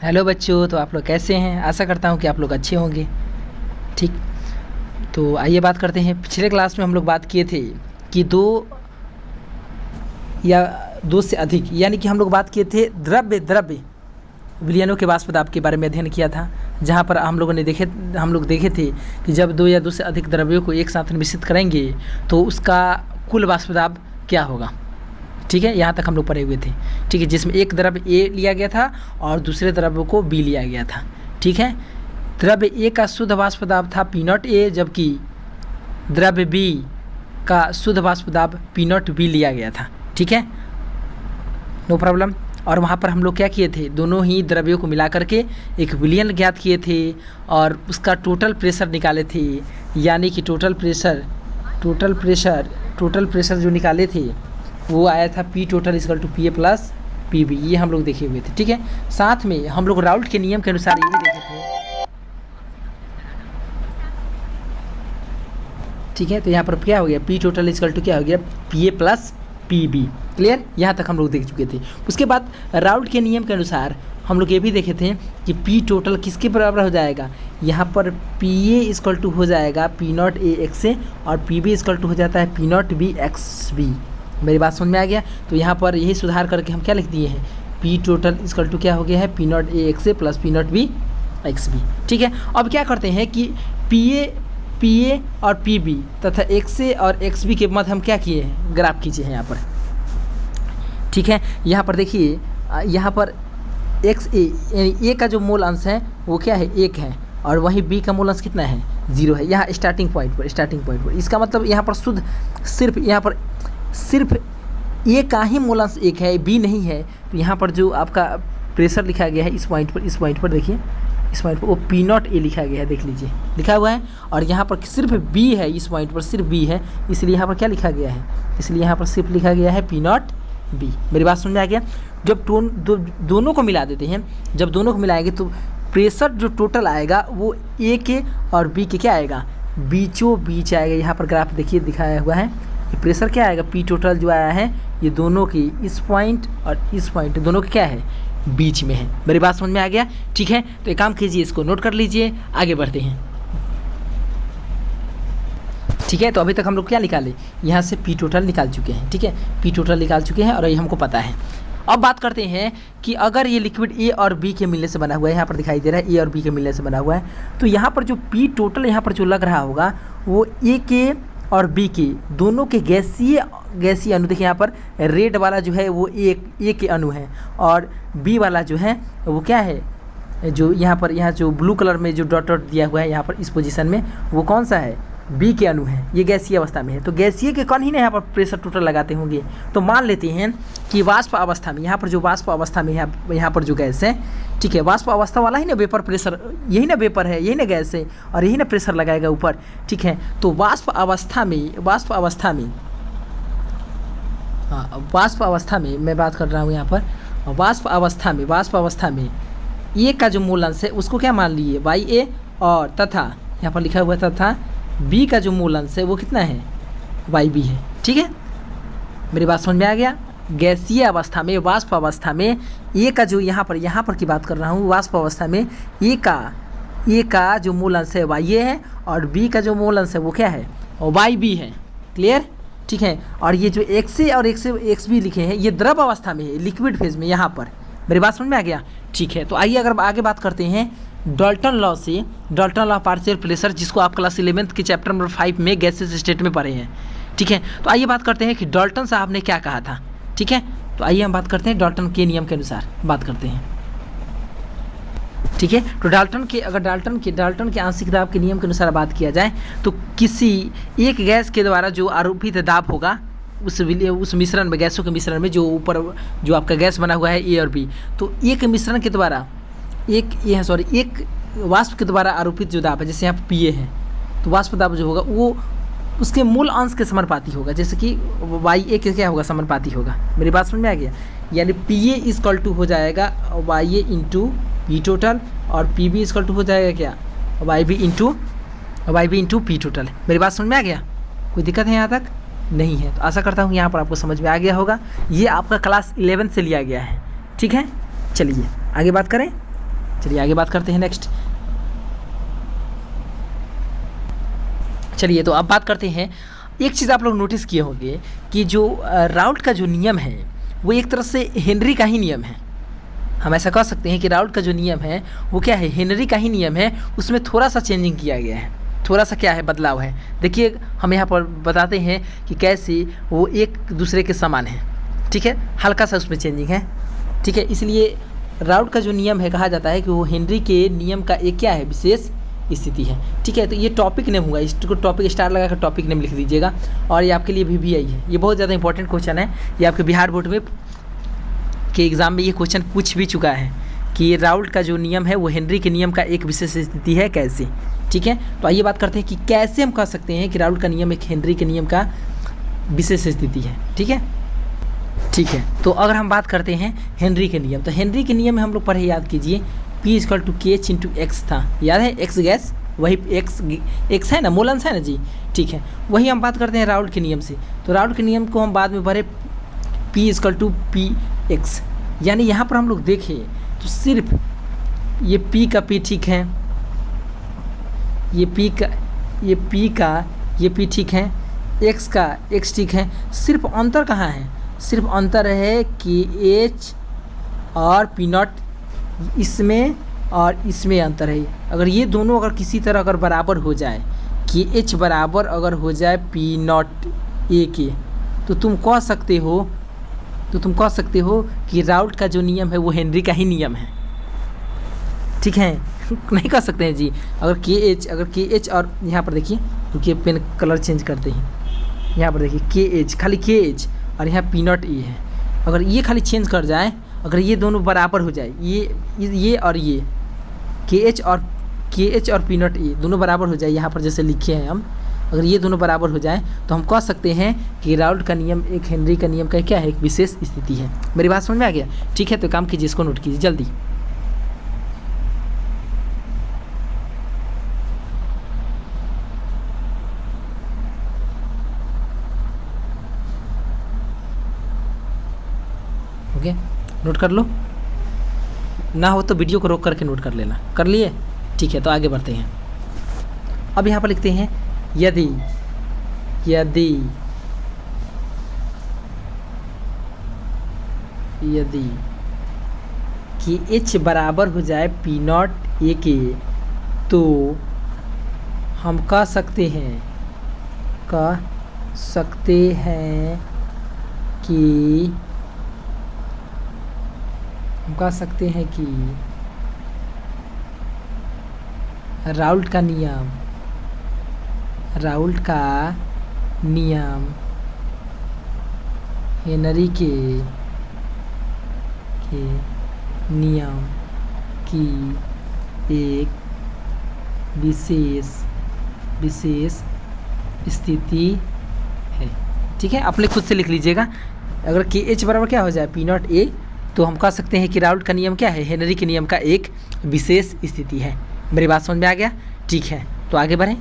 Hello बच्चों, तो आप लोग कैसे हैं? आशा करता हूँ कि आप लोग अच्छे होंगे। ठीक, तो आइए बात करते हैं। पिछले क्लास में हम लोग बात किए थे कि दो या दो से अधिक, यानी कि हम लोग बात किए थे द्रव्य विलयनों के वाष्प दाब के बारे में अध्ययन किया था, जहाँ पर हम लोग देखे थे कि जब दो या दो से अधिक द्रव्यों को एक साथ मिश्रित करेंगे तो उसका कुल वाष्प दाब क्या होगा। ठीक है, यहाँ तक हम लोग पढ़े हुए थे। ठीक है, जिसमें एक द्रव्य ए लिया गया था और दूसरे द्रव्य को बी लिया गया था। ठीक है, द्रव्य ए का शुद्ध वाष्प दाब था पी नॉट ए, जबकि द्रव्य बी का शुद्ध वाष्प दाब पी नॉट बी लिया गया था। ठीक है, नो प्रॉब्लम। और वहाँ पर हम लोग क्या किए थे, दोनों ही द्रव्यों को मिला करके एक विलयन ज्ञात किए थे और उसका टोटल प्रेशर निकाले थे। यानी कि टोटल प्रेशर जो निकाले थे वो आया था P total equal to P A plus P B. ये हम लोग देखे हुए थे। ठीक है, साथ में हम लोग राउल्ट के नियम के अनुसार ये भी देखे थे। ठीक है, तो यहाँ पर क्या हो गया, पी टोटल इक्वल टू क्या हो गया, P A plus P B. Clear, यहाँ तक हम लोग देख चुके थे। उसके बाद राउल्ट के नियम के अनुसार हम लोग ये भी देखे थे कि पी टोटल किसके बराबर हो जाएगा, यहाँ पर पी ए इक्वल टू हो जाएगा P nought A X A और पी बी इक्वल टू हो जाता है P nought B X B. मेरी बात समझ में आ गया? तो यहाँ पर यही सुधार करके हम क्या लिख दिए हैं, पी टोटल इक्वल टू क्या हो गया है, P nought A X A plus P nought B X B. ठीक है, अब क्या करते हैं कि पी ए और पी बी तथा एक्स ए और एक्स बी के मध्य हम क्या किए हैं, ग्राफ कीजिए यहाँ पर। ठीक है, यहाँ पर देखिए, यहाँ पर एक्स ए यानी ए का जो मूल अंश है वो क्या है, 1 है, और वहीं बी का मूल अंश कितना है, 0 है। यहाँ स्टार्टिंग पॉइंट पर इसका मतलब यहाँ पर शुद्ध सिर्फ ए का ही मूलांश 1 है, बी नहीं है। तो यहाँ पर जो आपका प्रेशर लिखा गया है इस पॉइंट पर देखिए, इस पॉइंट पर वो पी नॉट ए लिखा गया है, देख लीजिए लिखा हुआ है। और यहाँ पर सिर्फ बी है, इस पॉइंट पर सिर्फ बी है, इसलिए यहाँ पर क्या लिखा गया है, इसलिए यहाँ पर सिर्फ लिखा गया है पी नॉट बी। मेरी बात समझ में आ गया? जब दोनों को मिला देते हैं, जब दोनों को मिलाएंगे तो प्रेशर जो टोटल आएगा वो ए के और बी के क्या आएगा, बीचों बीच आएगा। यहाँ पर ग्राफ देखिए दिखाया हुआ है, प्रेशर क्या आएगा, पी टोटल जो आया है ये दोनों की इस पॉइंट और इस पॉइंट दोनों के क्या है, बीच में है। मेरी बात समझ में आ गया? ठीक है, तो एक काम कीजिए, इसको नोट कर लीजिए, आगे बढ़ते हैं। ठीक है, तो अभी तक हम लोग क्या निकाले, यहाँ से पी टोटल निकाल चुके हैं। ठीक है, पी टोटल निकाल चुके हैं और ये हमको पता है। अब बात करते हैं कि अगर ये लिक्विड ए और बी के मिलने से बना हुआ है, यहाँ पर दिखाई दे रहा है ए और बी के मिलने से बना हुआ है, तो यहाँ पर जो पी टोटल यहाँ पर जो लग रहा होगा वो ए के और बी के दोनों के गैसीय अणु, देखिए यहाँ पर रेड वाला जो है वो ए के अणु है और बी वाला जो है वो क्या है, जो यहाँ जो ब्लू कलर में जो डॉट दिया हुआ है यहाँ पर इस पोजीशन में, वो कौन सा है, बी के अणु है। ये गैसीय अवस्था में है, तो गैसीय के कण ही ना यहाँ पर प्रेशर टोटल लगाते होंगे। तो मान लेते हैं कि वाष्प अवस्था में, यहाँ पर जो वाष्प अवस्था में यहाँ पर जो गैस है, ठीक है, वाष्प अवस्था वाला ही ना वेपर प्रेशर, यही ना वेपर है, यही ना गैस है और यही ना प्रेशर लगाएगा ऊपर। ठीक है, तो वाष्प अवस्था में मैं बात कर रहा हूँ यहाँ पर, वाष्प अवस्था में ए का जो मूल अंश है उसको क्या मान लिए, वाई ए, और तथा यहाँ पर लिखा हुआ तथा बी का जो मूल अंश है वो कितना है, वाई बी है। ठीक है, मेरी बात समझ में आ गया? गैसीय अवस्था में, वाष्प अवस्था में ए का जो यहाँ पर की बात कर रहा हूँ, वाष्प अवस्था में ए का जो मूल अंश है वाई ए है और बी का जो मूल अंश है वो क्या है, वाई बी है। क्लियर? ठीक है, और ये जो एक्स ए और एक्स बी लिखे हैं ये द्रव अवस्था में है, लिक्विड फेज में यहाँ पर। मेरी बात समझ में आ गया? ठीक है, तो आइए अगर आगे बात करते हैं डाल्टन लॉ पार्शियल प्रेशर, जिसको आप क्लास 11th के चैप्टर नंबर 5 में गैसेस स्टेट में पढ़े हैं। ठीक है, तो आइए बात करते हैं कि डाल्टन साहब ने क्या कहा था। ठीक है, तो आइए हम बात करते हैं डाल्टन के नियम के अनुसार बात करते हैं। ठीक है, तो डाल्टन के आंशिक दाब के नियम के अनुसार बात किया जाए तो किसी एक गैस के द्वारा जो आरोपित दाब होगा उस मिश्रण में, गैसों के मिश्रण में, जो ऊपर जो आपका गैस बना हुआ है ए और बी, तो एक मिश्रण के द्वारा एक वाष्प के द्वारा आरोपित जो दाब है, जैसे यहाँ पी ए है, तो वाष्प दाब जो होगा वो उसके मूल अंश के समानुपाती होगा, जैसे कि वाई ए के क्या होगा, समानुपाती होगा। मेरी बात समझ में आ गया? यानी पी ए इक्वल टू हो जाएगा Y A into P total और पी बी इक्वल टू हो जाएगा क्या, Y B into P total. मेरी बात समझ में आ गया? कोई दिक्कत है यहाँ तक? नहीं है। तो आशा करता हूँ यहाँ पर आपको समझ में आ गया होगा। ये आपका क्लास 11 से लिया गया है। ठीक है, चलिए आगे बात करें। चलिए आगे बात करते हैं नेक्स्ट। चलिए तो अब बात करते हैं, एक चीज़ आप लोग नोटिस किए होंगे कि जो राउल्ट का जो नियम है वो एक तरह से हेनरी का ही नियम है। हम ऐसा कह सकते हैं कि राउल्ट का जो नियम है वो क्या है, हेनरी का ही नियम है, उसमें थोड़ा सा चेंजिंग किया गया है, थोड़ा सा क्या है बदलाव है। देखिए हम यहाँ पर बताते हैं कि कैसे वो एक दूसरे के समान है, ठीक है, हल्का सा उसमें चेंजिंग है, ठीक है। इसलिए राउल्ट का जो नियम है कहा जाता है कि वो हेनरी के नियम का एक क्या है, विशेष स्थिति है, ठीक है। तो ये टॉपिक नेम हुआ, इसको टॉपिक स्टार लगा कर टॉपिक नेम लिख दीजिएगा। और ये आपके लिए VBI है, ये बहुत ज़्यादा इंपॉर्टेंट क्वेश्चन है, ये आपके बिहार बोर्ड में के एग्ज़ाम में ये क्वेश्चन पूछ भी चुका है कि राउल्ट का जो नियम है वो हेनरी के नियम का एक विशेष स्थिति है कैसे, ठीक है। तो आइए बात करते हैं कि कैसे हम कह सकते हैं कि राउल्ट का नियम एक हेनरी के नियम का विशेष स्थिति है, ठीक है, ठीक है। तो अगर हम बात करते हैं हेनरी के नियम, तो हेनरी के नियम में हम लोग पढ़े, याद कीजिए, P = KH × X था, याद है, X गैस, वही X है ना, मोलन्स है ना जी, ठीक है। वही हम बात करते हैं राउल्ट के नियम से। तो राउल्ट के नियम को हम बाद में पढ़े P = PX, यानी यहाँ पर हम लोग देखें तो सिर्फ ये P का P ठीक है, ये P ठीक है, X का X ठीक है, सिर्फ अंतर कहाँ है, सिर्फ अंतर है कि H और P0, इसमें और इसमें अंतर है। अगर ये दोनों अगर किसी तरह अगर बराबर हो जाए, कि H बराबर अगर हो जाए P0 A के, तो तुम कह सकते हो कि राउल्ट का जो नियम है वो हेनरी का ही नियम है, ठीक है। नहीं कह सकते हैं जी। अगर KH और यहाँ पर देखिए, रुकिए पेन कलर चेंज करते हैं, यहाँ पर देखिए KH, खाली KH और यहाँ P0 A है, अगर ये खाली चेंज कर जाए, अगर ये दोनों बराबर हो जाए, ये और ये KH और P0 A दोनों बराबर हो जाए, यहाँ पर जैसे लिखे हैं हम, अगर ये दोनों बराबर हो जाए तो हम कह सकते हैं कि राउल्ट का नियम एक हेनरी का नियम का क्या है, एक विशेष स्थिति है। मेरी बात समझ में आ गया, ठीक है। तो काम कीजिए, इसको नोट कीजिए जल्दी। ओके, नोट कर लो, ना हो तो वीडियो को रोक करके नोट कर लेना। कर लिए, ठीक है। तो आगे बढ़ते हैं। अब यहाँ पर लिखते हैं यदि कि H बराबर हो जाए P0 A के, तो हम कह सकते हैं कि राउल्ट का नियम हेनरी के नियम की एक विशेष स्थिति है, ठीक है। अपने खुद से लिख लीजिएगा। अगर KH बराबर क्या हो जाए P0 A, तो हम कह सकते हैं कि राउल्ट का नियम क्या है, हेनरी के नियम का एक विशेष स्थिति है। मेरी बात समझ में आ गया, ठीक है। तो आगे बढ़ें।